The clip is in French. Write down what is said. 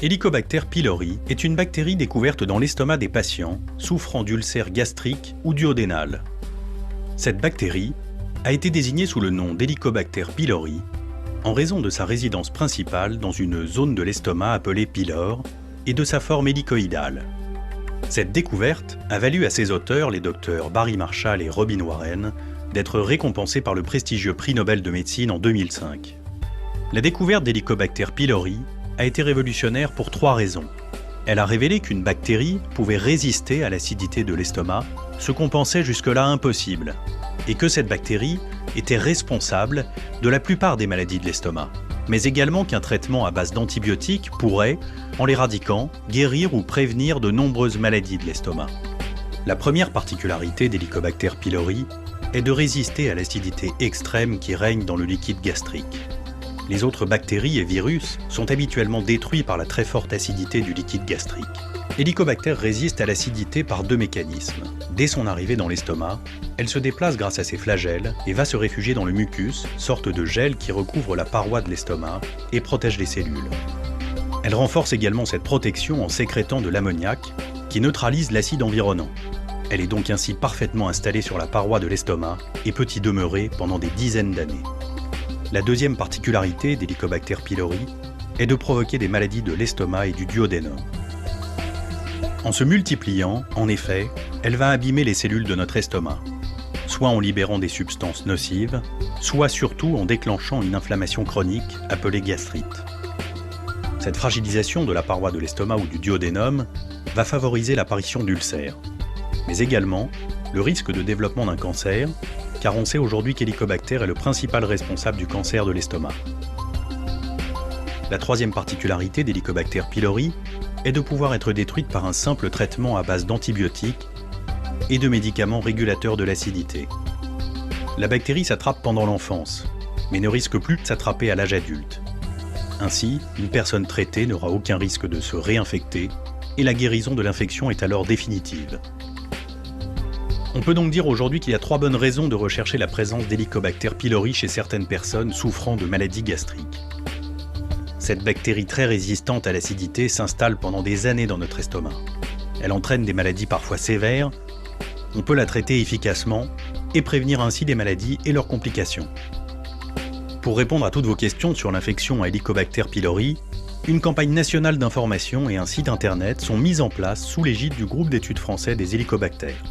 Helicobacter pylori est une bactérie découverte dans l'estomac des patients souffrant d'ulcères gastriques ou duodénales. Cette bactérie a été désignée sous le nom d'Helicobacter pylori en raison de sa résidence principale dans une zone de l'estomac appelée pylore et de sa forme hélicoïdale. Cette découverte a valu à ses auteurs, les docteurs Barry Marshall et Robin Warren, d'être récompensés par le prestigieux prix Nobel de médecine en 2005. La découverte d'Helicobacter pylori a été révolutionnaire pour 3 raisons. Elle a révélé qu'une bactérie pouvait résister à l'acidité de l'estomac, ce qu'on pensait jusque-là impossible, et que cette bactérie était responsable de la plupart des maladies de l'estomac, mais également qu'un traitement à base d'antibiotiques pourrait, en l'éradiquant, guérir ou prévenir de nombreuses maladies de l'estomac. La première particularité d'Helicobacter pylori est de résister à l'acidité extrême qui règne dans le liquide gastrique. Les autres bactéries et virus sont habituellement détruits par la très forte acidité du liquide gastrique. Helicobacter résiste à l'acidité par 2 mécanismes. Dès son arrivée dans l'estomac, elle se déplace grâce à ses flagelles et va se réfugier dans le mucus, sorte de gel qui recouvre la paroi de l'estomac et protège les cellules. Elle renforce également cette protection en sécrétant de l'ammoniac qui neutralise l'acide environnant. Elle est donc ainsi parfaitement installée sur la paroi de l'estomac et peut y demeurer pendant des dizaines d'années. La deuxième particularité d'Helicobacter pylori est de provoquer des maladies de l'estomac et du duodénum. En se multipliant, en effet, elle va abîmer les cellules de notre estomac, soit en libérant des substances nocives, soit surtout en déclenchant une inflammation chronique appelée gastrite. Cette fragilisation de la paroi de l'estomac ou du duodénum va favoriser l'apparition d'ulcères, mais également le risque de développement d'un cancer, car on sait aujourd'hui qu'Helicobacter est le principal responsable du cancer de l'estomac. La troisième particularité d'Helicobacter pylori est de pouvoir être détruite par un simple traitement à base d'antibiotiques et de médicaments régulateurs de l'acidité. La bactérie s'attrape pendant l'enfance, mais ne risque plus de s'attraper à l'âge adulte. Ainsi, une personne traitée n'aura aucun risque de se réinfecter et la guérison de l'infection est alors définitive. On peut donc dire aujourd'hui qu'il y a 3 bonnes raisons de rechercher la présence d'Helicobacter pylori chez certaines personnes souffrant de maladies gastriques. Cette bactérie très résistante à l'acidité s'installe pendant des années dans notre estomac. Elle entraîne des maladies parfois sévères. On peut la traiter efficacement et prévenir ainsi des maladies et leurs complications. Pour répondre à toutes vos questions sur l'infection à Helicobacter pylori, une campagne nationale d'information et un site internet sont mis en place sous l'égide du groupe d'études français des hélicobactères.